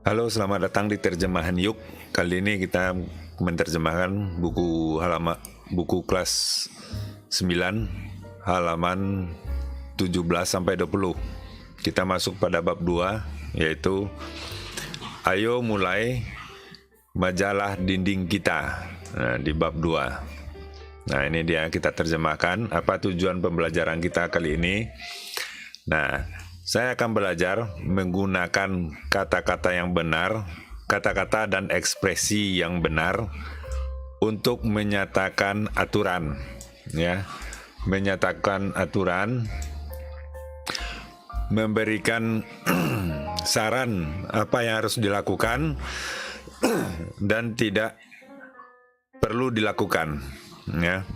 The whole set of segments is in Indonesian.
Halo, selamat datang di Terjemahan Yuk. Kali ini kita menerjemahkan buku kelas 9 halaman 17 sampai 20. Kita masuk pada bab 2, yaitu ayo mulai majalah dinding kita. Nah, di bab 2. Nah, ini dia kita terjemahkan apa tujuan pembelajaran kita kali ini. Nah, saya akan belajar menggunakan kata-kata yang benar, kata-kata dan ekspresi yang benar untuk menyatakan aturan, ya. Menyatakan aturan, memberikan saran apa yang harus dilakukan dan tidak perlu dilakukan, ya.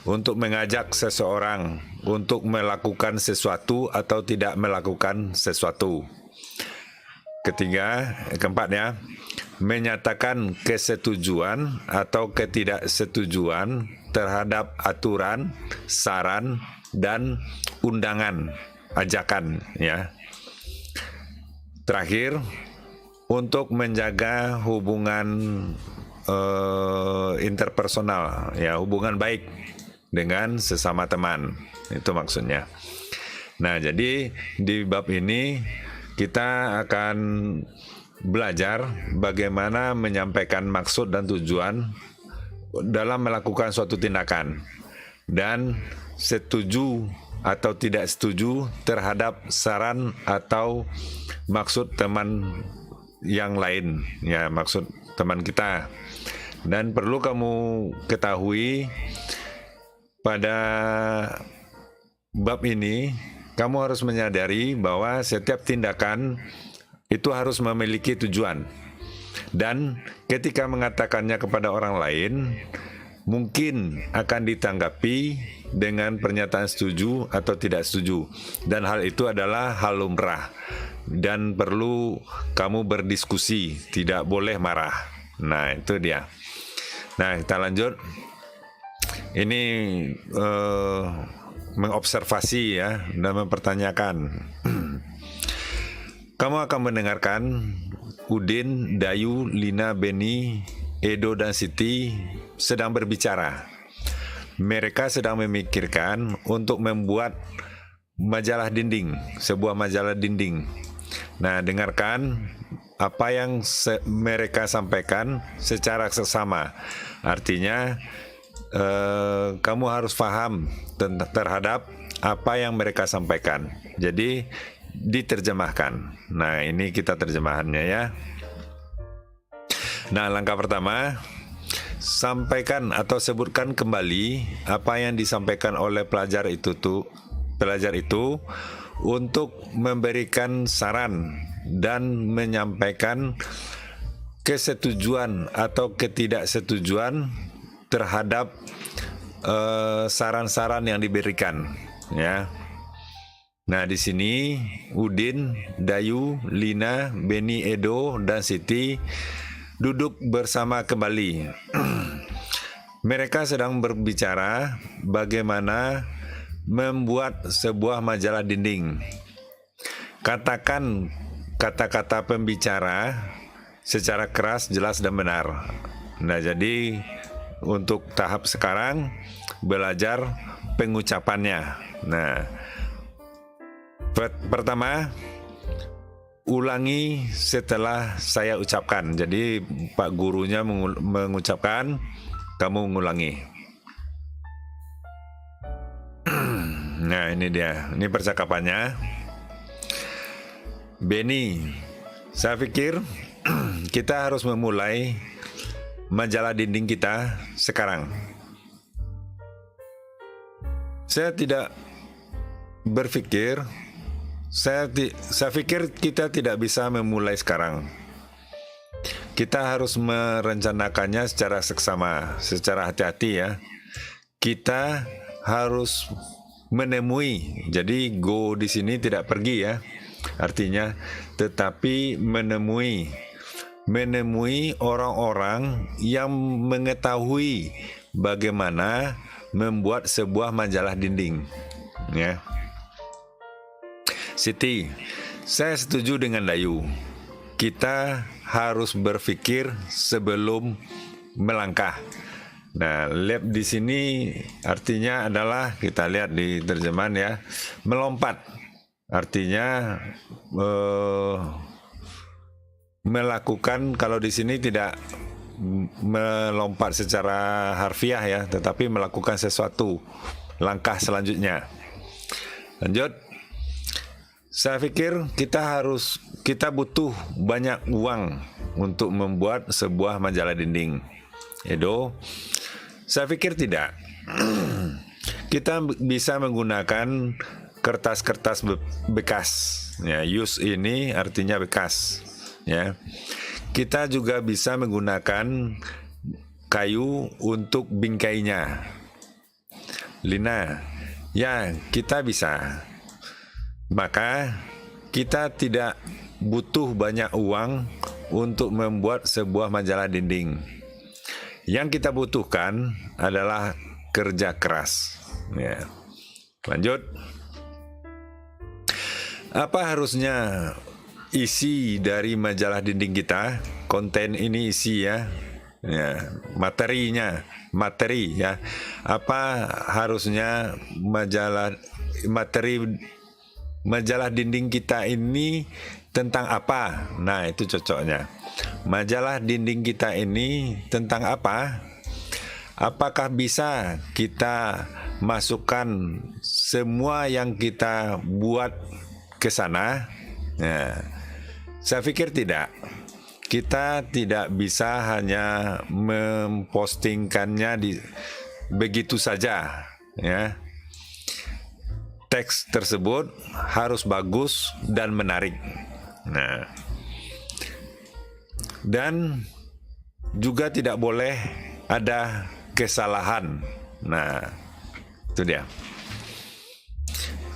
Untuk mengajak seseorang untuk melakukan sesuatu atau tidak melakukan sesuatu. Keempatnya, menyatakan kesetujuan atau ketidaksetujuan terhadap aturan, saran, dan undangan, ajakan, ya. Terakhir, untuk menjaga hubungan interpersonal, ya, hubungan baik dengan sesama teman, itu maksudnya. Nah, jadi di bab ini kita akan belajar bagaimana menyampaikan maksud dan tujuan dalam melakukan suatu tindakan dan setuju atau tidak setuju terhadap saran atau maksud teman yang lain, ya, maksud teman kita. Dan perlu kamu ketahui, pada bab ini, kamu harus menyadari bahwa setiap tindakan itu harus memiliki tujuan. Dan ketika mengatakannya kepada orang lain, mungkin akan ditanggapi dengan pernyataan setuju atau tidak setuju. Dan hal itu adalah hal lumrah. Dan perlu kamu berdiskusi, tidak boleh marah. Nah, itu dia. Nah, kita lanjut. Ini mengobservasi, ya, dan mempertanyakan. Kamu akan mendengarkan Udin, Dayu, Lina, Beni, Edo, dan Siti sedang berbicara. Mereka sedang memikirkan untuk membuat majalah dinding, sebuah majalah dinding. Nah, dengarkan apa yang mereka sampaikan secara seksama. Artinya, kamu harus paham terhadap apa yang mereka sampaikan. Jadi diterjemahkan. Nah, ini kita terjemahannya, ya. Nah, langkah pertama, sampaikan atau sebutkan kembali apa yang disampaikan oleh pelajar itu untuk memberikan saran dan menyampaikan kesetujuan atau ketidaksetujuan terhadap saran-saran yang diberikan, ya. Nah, di sini Udin, Dayu, Lina, Beni, Edo, dan Siti duduk bersama kembali. Mereka sedang berbicara bagaimana membuat sebuah majalah dinding. Katakan kata-kata pembicara secara keras, jelas, dan benar. Nah, jadi untuk tahap sekarang belajar pengucapannya. Nah, pertama, ulangi setelah saya ucapkan. Jadi Pak gurunya mengucapkan, kamu mengulangi. Nah, ini dia. Ini percakapannya. Beni, saya pikir kita harus memulai majalah dinding kita sekarang. Saya tidak berpikir, saya pikir kita tidak bisa memulai sekarang. Kita harus merencanakannya secara seksama, secara hati-hati, ya. Kita harus menemui. Jadi go di sini tidak pergi, ya. Artinya tetapi menemui orang-orang yang mengetahui bagaimana membuat sebuah majalah dinding, ya. Siti, saya setuju dengan Dayu. kita harus berpikir sebelum melangkah. Nah, leap di sini artinya adalah, kita lihat di terjemahan ya, melompat. Artinya melakukan, kalau di sini tidak melompat secara harfiah ya, tetapi melakukan sesuatu, langkah selanjutnya. Lanjut. Saya pikir kita butuh banyak uang untuk membuat sebuah majalah dinding. Edo, saya pikir tidak. Kita bisa menggunakan kertas-kertas bekas. Ya, use ini artinya bekas. Ya, kita juga bisa menggunakan kayu untuk bingkainya. Lina, ya kita bisa. Maka kita tidak butuh banyak uang untuk membuat sebuah majalah dinding. Yang kita butuhkan adalah kerja keras. Ya. Lanjut. Apa harusnya isi dari majalah dinding kita? Konten ini isi ya. Ya, materi ya. Apa harusnya majalah dinding kita ini tentang apa? Nah, itu cocoknya. Majalah dinding kita ini tentang apa? Apakah bisa kita masukkan semua yang kita buat ke sana? Nah, saya pikir tidak. Kita tidak bisa hanya mempostingkannya begitu saja, ya. Teks tersebut harus bagus dan menarik. Nah, dan juga tidak boleh ada kesalahan. Nah, itu dia.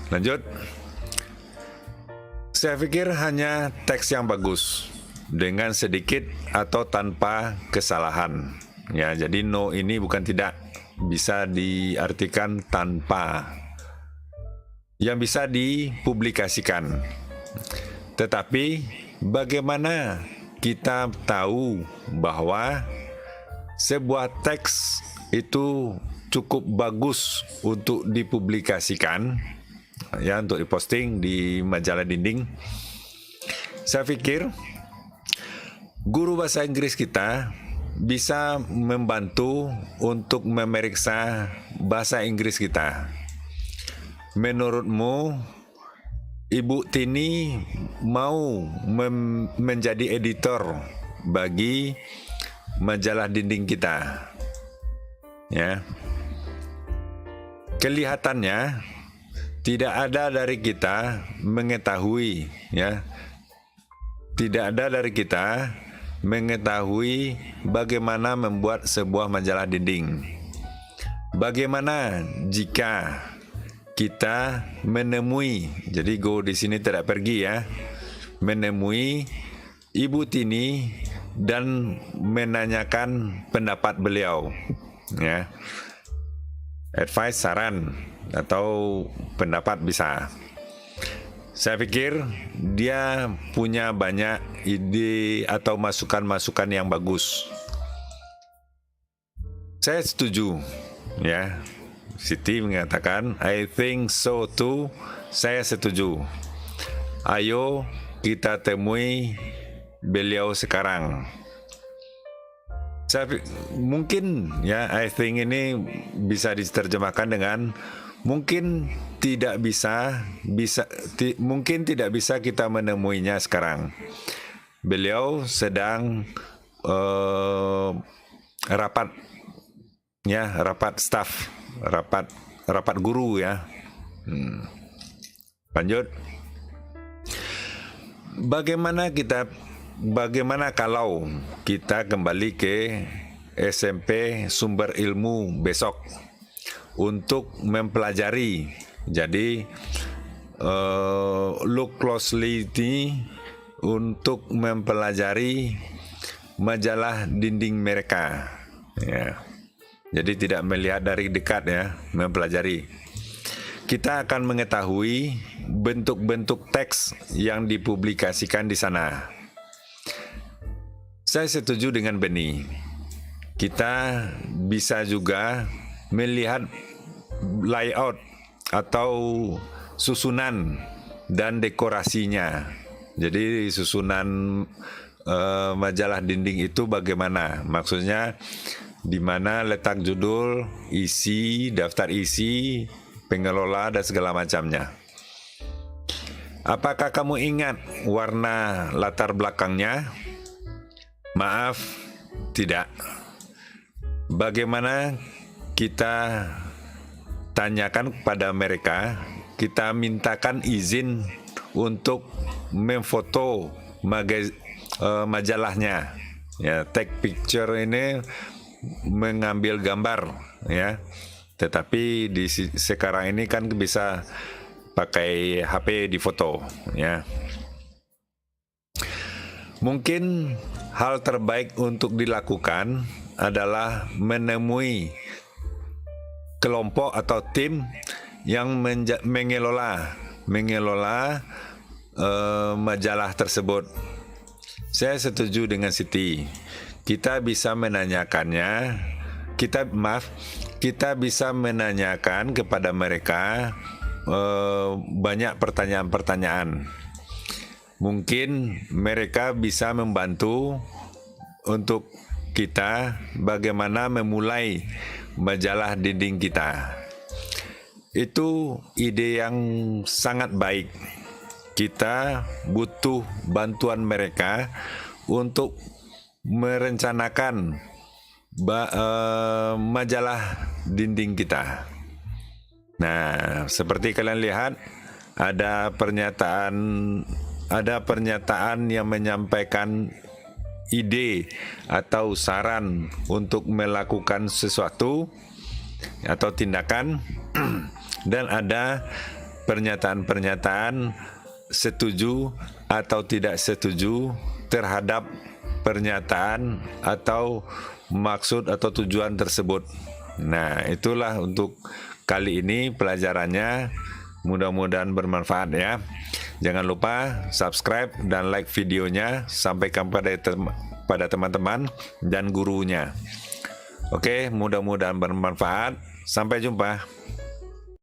Lanjut. Saya pikir hanya teks yang bagus dengan sedikit atau tanpa kesalahan. Ya, jadi no ini bukan tidak, bisa diartikan tanpa. Yang bisa dipublikasikan. Tetapi bagaimana kita tahu bahwa sebuah teks itu cukup bagus untuk dipublikasikan, ya, untuk diposting di majalah dinding? Saya pikir guru bahasa Inggris kita bisa membantu untuk memeriksa bahasa Inggris kita. Menurutmu, Ibu Tini mau menjadi editor bagi majalah dinding kita? Ya, kelihatannya tidak ada dari kita mengetahui, ya, tidak ada dari kita mengetahui bagaimana membuat sebuah majalah dinding. Bagaimana jika kita menemui, jadi go di sini tidak pergi ya, menemui Ibu Tini dan menanyakan pendapat beliau, ya, advice, saran atau pendapat bisa. Saya pikir dia punya banyak ide atau masukan-masukan yang bagus. Saya setuju, ya. Siti mengatakan, I think so too. Saya setuju. Ayo kita temui beliau sekarang. Mungkin ya, I think ini bisa diterjemahkan dengan mungkin tidak bisa kita menemuinya sekarang. Beliau sedang rapat staff, rapat guru ya. Lanjut. Bagaimana kalau kita kembali ke SMP Sumber Ilmu besok untuk mempelajari. Jadi look closely ini untuk mempelajari majalah dinding mereka. Ya. Jadi tidak melihat dari dekat ya, mempelajari. Kita akan mengetahui bentuk-bentuk teks yang dipublikasikan di sana. Saya setuju dengan Beni. Kita bisa juga melihat layout atau susunan dan dekorasinya. Jadi susunan majalah dinding itu bagaimana? Maksudnya di mana letak judul, isi, daftar isi, pengelola dan segala macamnya. Apakah kamu ingat warna latar belakangnya? Maaf, tidak. Bagaimana kita tanyakan kepada mereka, kita mintakan izin untuk memfoto majalahnya. Ya, take picture ini mengambil gambar, ya. Tetapi sekarang ini kan bisa pakai HP di foto, ya. Mungkin hal terbaik untuk dilakukan adalah menemui kelompok atau tim yang mengelola majalah tersebut. Saya setuju dengan Siti. Kita bisa menanyakannya, kita bisa menanyakan kepada mereka banyak pertanyaan-pertanyaan. Mungkin mereka bisa membantu untuk kita bagaimana memulai majalah dinding kita. Itu ide yang sangat baik. Kita butuh bantuan mereka untuk merencanakan majalah dinding kita. Nah, seperti kalian lihat, ada pernyataan yang menyampaikan ide atau saran untuk melakukan sesuatu atau tindakan dan ada pernyataan-pernyataan setuju atau tidak setuju terhadap pernyataan atau maksud atau tujuan tersebut. Nah, itulah untuk kali ini pelajarannya. Mudah-mudahan bermanfaat ya. Jangan lupa subscribe dan like videonya, sampaikan pada teman-teman dan gurunya. Oke, mudah-mudahan bermanfaat. Sampai jumpa.